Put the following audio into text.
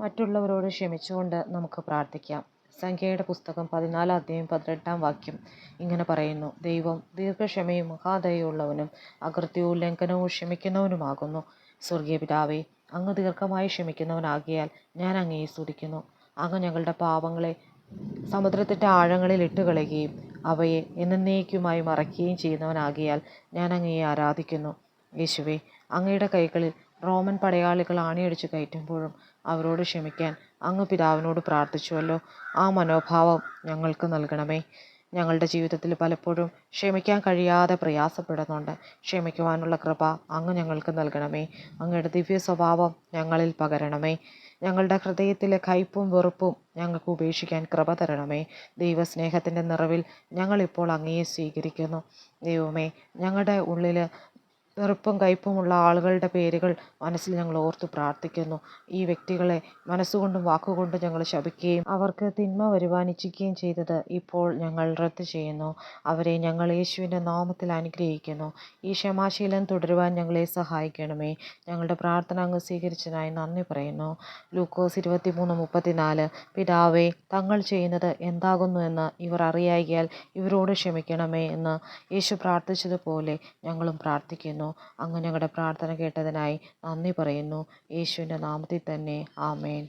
മറ്റുള്ളവരോട് ക്ഷമിച്ചുകൊണ്ട് നമുക്ക് പ്രാർത്ഥിക്കാം. സംഖ്യയുടെ പുസ്തകം 14 അധ്യായം 18 ഇങ്ങനെ പറയുന്നു: ദൈവം ദീർഘക്ഷമയും മഹാദയയുള്ളവനും അകൃത്യവും ലംഘനവും ക്ഷമിക്കുന്നവനുമാകുന്നു. സ്വർഗീയ പിതാവേ, അങ്ങ് ദീർഘമായി ക്ഷമിക്കുന്നവനാകിയാൽ ഞാൻ അങ്ങയെ സ്തുതിക്കുന്നു. അങ്ങ് ഞങ്ങളുടെ പാപങ്ങളെ സമുദ്രത്തിൻ്റെ ആഴങ്ങളിൽ ഇട്ടുകളയുകയും അവയെ എന്നേക്കുമായി മറയ്ക്കുകയും ചെയ്യുന്നവനാകിയാൽ ഞാൻ അങ്ങയെ ആരാധിക്കുന്നു. യേശുവേ, അങ്ങയുടെ കൈകളിൽ റോമൻ പടയാളികൾ ആണിയടിച്ചു കയറ്റുമ്പോഴും അവരോട് ക്ഷമിക്കാൻ അങ്ങ് പിതാവിനോട് പ്രാർത്ഥിച്ചുവല്ലോ. ആ മനോഭാവം ഞങ്ങൾക്ക് നൽകണമേ. ഞങ്ങളുടെ ജീവിതത്തിൽ പലപ്പോഴും ക്ഷമിക്കാൻ കഴിയാതെ പ്രയാസപ്പെടുന്നുണ്ട്. ക്ഷമിക്കുവാനുള്ള കൃപ അങ്ങ് ഞങ്ങൾക്ക് നൽകണമേ. അങ്ങയുടെ ദിവ്യ സ്വഭാവം ഞങ്ങളിൽ പകരണമേ. ഞങ്ങളുടെ ഹൃദയത്തിലെ കയ്പും വെറുപ്പും ഞങ്ങൾക്ക് ഉപേക്ഷിക്കാൻ കൃപ തരണമേ. ദൈവസ്നേഹത്തിൻ്റെ നിറവിൽ ഞങ്ങളിപ്പോൾ അങ്ങയെ സ്വീകരിക്കുന്നു. ദൈവമേ, ഞങ്ങളുടെ ഉള്ളിൽ വെറുപ്പും കയ്പുമുള്ള ആളുകളുടെ പേരുകൾ മനസ്സിൽ ഞങ്ങൾ ഓർത്ത് പ്രാർത്ഥിക്കുന്നു. ഈ വ്യക്തികളെ മനസ്സുകൊണ്ടും വാക്കുകൊണ്ടും ഞങ്ങൾ ശപിക്കുകയും അവർക്ക് തിന്മ വരുവാനിച്ഛിക്കുകയും ചെയ്തത് ഇപ്പോൾ ഞങ്ങൾ റദ്ദ് ചെയ്യുന്നു. അവരെ ഞങ്ങൾ യേശുവിൻ്റെ നാമത്തിൽ അനുഗ്രഹിക്കുന്നു. ഈ ക്ഷമാശീലം തുടരുവാൻ ഞങ്ങളെ സഹായിക്കണമേ. ഞങ്ങളുടെ പ്രാർത്ഥന അങ്ങ് സ്വീകരിച്ചതിനായി നന്ദി പറയുന്നു. ലൂക്കോസ് 23:34 പിതാവേ, തങ്ങൾ ചെയ്യുന്നത് എന്താകുന്നു എന്ന് ഇവർ അറിയായ്കയാൽ ഇവരോട് ക്ഷമിക്കണമേ എന്ന് യേശു പ്രാർത്ഥിച്ചതുപോലെ ഞങ്ങളും പ്രാർത്ഥിക്കുന്നു. അങ്ങ് ഞങ്ങളുടെ പ്രാർത്ഥന കേട്ടതിനായി നന്ദി പറയുന്നു. യേശുവിൻ്റെ നാമത്തിൽ തന്നെ. ആമേൻ.